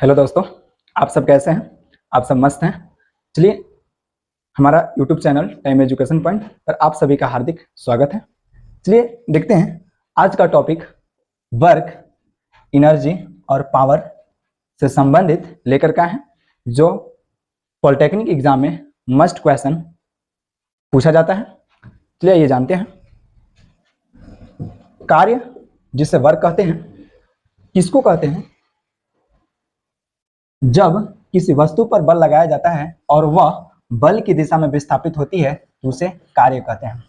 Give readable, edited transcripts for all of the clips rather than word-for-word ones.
Hello दोस्तों, आप सब कैसे हैं? आप सब मस्त हैं? चलिए, हमारा YouTube channel time education point पर आप सभी का हार्दिक स्वागत है। चलिए देखते हैं आज का टॉपिक वर्क, एनर्जी और पावर से संबंधित लेकर का है, जो पॉलिटेक्निक एग्जाम में मस्ट क्वेश्चन पूछा जाता है। चलिए ये जानते हैं। कार्य जिसे वर्क कहते हैं, किसको कहते हैं? जब किसी वस्तु पर बल लगाया जाता है और वह बल की दिशा में विस्थापित होती है तो उसे कार्य कहते हैं।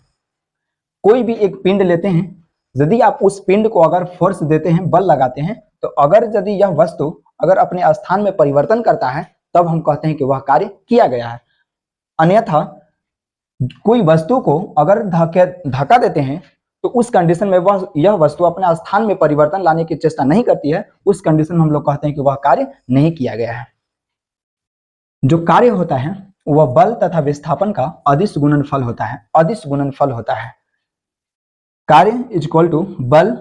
कोई भी एक पिंड लेते हैं, यदि आप उस पिंड को अगर फोर्स देते हैं, बल लगाते हैं, तो अगर यदि यह वस्तु अगर अपने स्थान में परिवर्तन करता है तब हम कहते हैं कि वह कार्य किया गया है। अन्यथा कोई वस्तु को अगर धक्का देते हैं तो उस कंडीशन में यह वस्तु अपने स्थान में परिवर्तन लाने की चेष्टा नहीं करती है, उस कंडीशन में हम लोग कहते हैं कि वह कार्य नहीं किया गया है। जो कार्य होता है वह बल तथा विस्थापन का अदिश गुणनफल होता है। अदिश गुणनफल होता है। कार्य इज इक्वल टू बल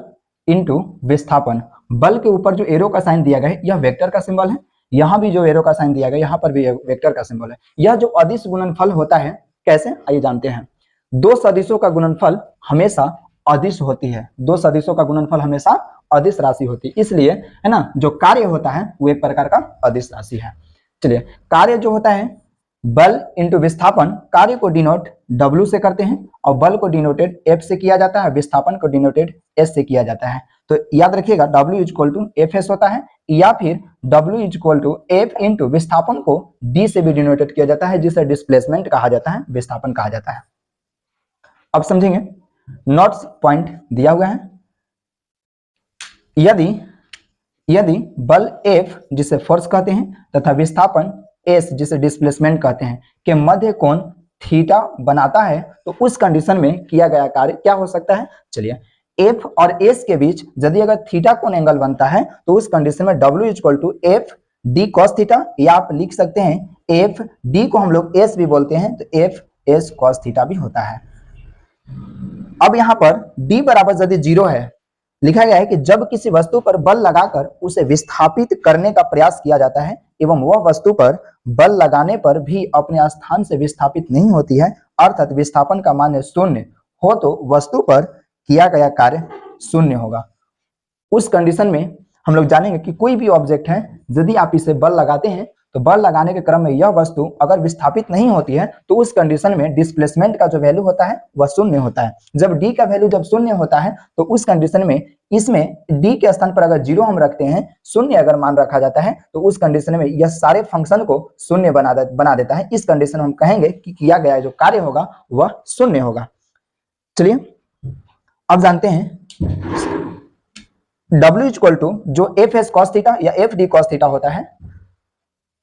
इंटू विस्थापन। बल के ऊपर जो एरो का साइन दिया गया है यह वेक्टर का सिंबल है, यहाँ भी जो एरो का साइन दिया गया यहाँ पर भी वेक्टर का सिंबल है। यह जो अदिश गुणनफल होता है कैसे, आइए जानते हैं। दो सदिशों का गुणनफल हमेशा अदिश होती है। दो सदिशों का गुणनफल हमेशा अदिश राशि होती है, इसलिए है ना, जो कार्य होता है वो एक प्रकार का अदिश राशि है। चलिए, कार्य जो होता है बल इंटू विस्थापन, कार्य को डिनोट W से करते हैं और बल को डिनोटेड F से किया जाता है, विस्थापन को डिनोटेड S से किया जाता है। तो याद रखिएगा W is equal to FS होता है, या फिर W is equal to F into विस्थापन को D से भी डिनोटेड किया जाता है, जिसे डिस्प्लेसमेंट कहा जाता है, विस्थापन कहा जाता है। अब समझेंगे, नोट्स पॉइंट दिया हुआ है। यदि बल F जिसे फोर्स कहते हैं तथा विस्थापन S जिसे डिस्प्लेसमेंट कहते हैं के मध्य कोण थीटा बनाता है तो उस कंडीशन में किया गया कार्य क्या हो सकता है? चलिए, F और S के बीच यदि अगर थीटा कोण एंगल बनता है तो उस कंडीशन में W equal to F D cos theta, या आप लिख सकते हैं F D को हम लोग S भी बोलते हैं तो F S cos थीटा भी होता है। अब यहाँ पर D बराबर यदि 0 है, लिखा गया है कि जब किसी वस्तु पर बल लगाकर उसे विस्थापित करने का प्रयास किया जाता है एवं वह वस्तु पर बल लगाने पर भी अपने स्थान से विस्थापित नहीं होती है, अर्थात विस्थापन का मान शून्य हो, तो वस्तु पर किया गया कार्य शून्य होगा। उस कंडीशन में हम लोग जानेंगे कि कोई भी ऑब्जेक्ट है, यदि आप इसे बल लगाते हैं तो बल लगाने के क्रम में यह वस्तु अगर विस्थापित नहीं होती है तो उस कंडीशन में डिस्प्लेसमेंट का जो वैल्यू होता है वह शून्य होता है। जब डी का वैल्यू जब शून्य होता है तो उस कंडीशन में इसमें डी के स्थान पर अगर 0 हम रखते हैं, शून्य अगर मान रखा जाता है तो उस कंडीशन में यह सारे फंक्शन को शून्य बना देता है। इस कंडीशन में हम कहेंगे कि किया गया जो कार्य होगा वह शून्य होगा। चलिए अब जानते हैं W इक्वल टू जो एफ एस कॉस थीटा या एफ डी कॉस थीटा होता है,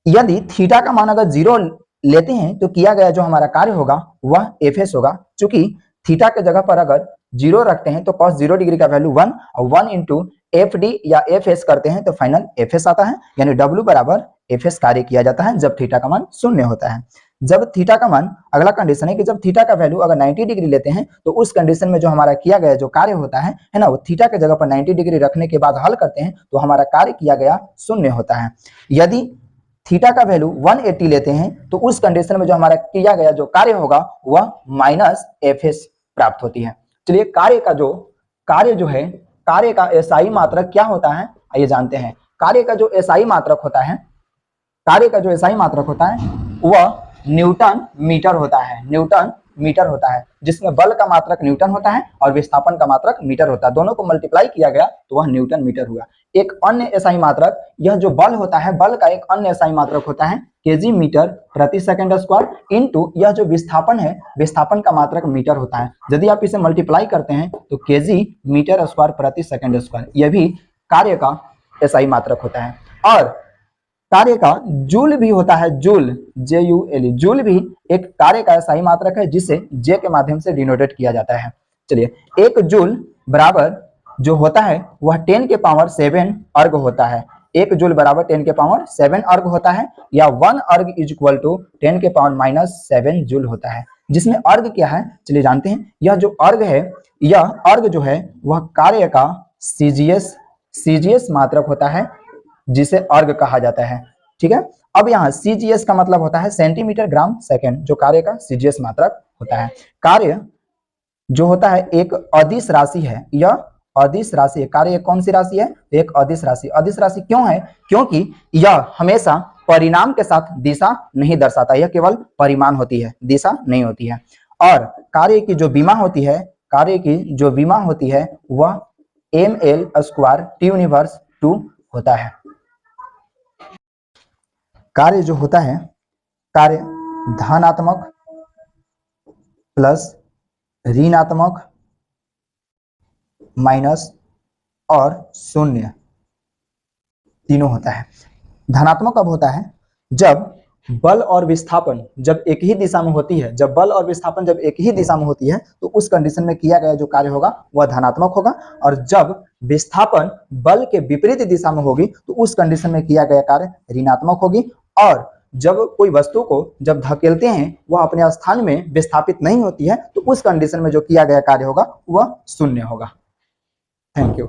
यदि थीटा का मान अगर 0 लेते हैं तो किया गया जो हमारा कार्य होगा वह एफ एस होगा। चूंकि थीटा के जगह पर अगर 0 रखते हैं तो cos 0 डिग्री का वैल्यू 1 और 1 इंटू एफ डी या एफ एस करते हैं तो फाइनल एफ एस आता है, यानी W बराबर एफ एस कार्य किया जाता है जब थीटा का मान शून्य होता है। जब थीटा का मान, अगला कंडीशन है कि जब थीटा का वैल्यू अगर 90 डिग्री लेते हैं तो उस कंडीशन में जो हमारा किया गया जो कार्य होता है ना, वो थीटा के जगह पर 90 डिग्री रखने के बाद हल करते हैं तो हमारा कार्य किया गया शून्य होता है। यदि थीटा का वैल्यू 180 लेते हैं तो उस कंडीशन में जो हमारा किया गया जो कार्य होगा वह माइनस एफ एस प्राप्त होती है। चलिए, कार्य जो है, कार्य का एसआई मात्रक क्या होता है आइए जानते हैं। कार्य का जो एसआई मात्रक होता है, कार्य का जो एसआई मात्रक होता है वह न्यूटन मीटर होता है। न्यूटन मीटर होता है, जिसमें बल का मात्रक न्यूटन होता है और विस्थापन का मात्रक मीटर होता है। दोनों को मल्टीप्लाई किया गया तो वह न्यूटन मीटर हुआ। एक अन्य एसआई मात्रक, यह जो बल होता है, बल का एक अन्य एसआई मात्रक होता है केजी मीटर प्रति सेकंड स्क्वायर इंटू यह जो विस्थापन है, विस्थापन का मात्रक मीटर होता है। यदि आप इसे मल्टीप्लाई करते हैं तो केजी मीटर स्क्वायर प्रति सेकंड स्क्वायर, यह भी कार्य का एसआई मात्रक होता है। और कार्य का जूल भी होता है, जूल JUL, जूल भी एक कार्य का एसआई मात्रक है जिसे J के माध्यम से डिनोटेट किया जाता है। चलिए, एक जूल बराबर जो होता है वह 10 के पावर 7 अर्ग होता है। एक जूल बराबर 10 के पावर 7 अर्ग होता है, या 1 अर्ग इज इक्वल टू 10 के पावर -7 जूल होता है। जिसमें अर्ग क्या है चलिए जानते हैं। यह जो अर्ग है, यह अर्ग जो है वह कार्य का सीजीएस मात्रक होता है। जिसे अर्ग कहा जाता है। ठीक है, अब यहाँ CGS का मतलब होता है सेंटीमीटर ग्राम सेकेंड, जो कार्य का CGS मात्रक होता है। कार्य जो होता है एक अदिश राशि है, यह अदिश राशि है। कार्य कौन सी राशि है? एक अदिश राशि। अदिश राशि क्यों है? क्योंकि यह हमेशा परिणाम के साथ दिशा नहीं दर्शाता, यह केवल परिमाण होती है, दिशा नहीं होती है। और कार्य की जो विमा होती है, कार्य की जो विमा होती है वह ml स्क्वायर T यूनिवर्स 2 होता है। कार्य जो होता है, कार्य धनात्मक प्लस ऋणात्मक माइनस और शून्य तीनों होता है। धनात्मक कब होता है? जब बल और विस्थापन जब एक ही दिशा में होती है, जब बल और विस्थापन जब एक ही दिशा में होती है तो उस कंडीशन में किया गया जो कार्य होगा वह धनात्मक होगा। और जब विस्थापन बल के विपरीत दिशा में होगी तो उस कंडीशन में किया गया कार्य ऋणात्मक होगी। और जब कोई वस्तु को जब धकेलते हैं वह अपने स्थान में विस्थापित नहीं होती है तो उस कंडीशन में जो किया गया कार्य होगा वह शून्य होगा। Thank you.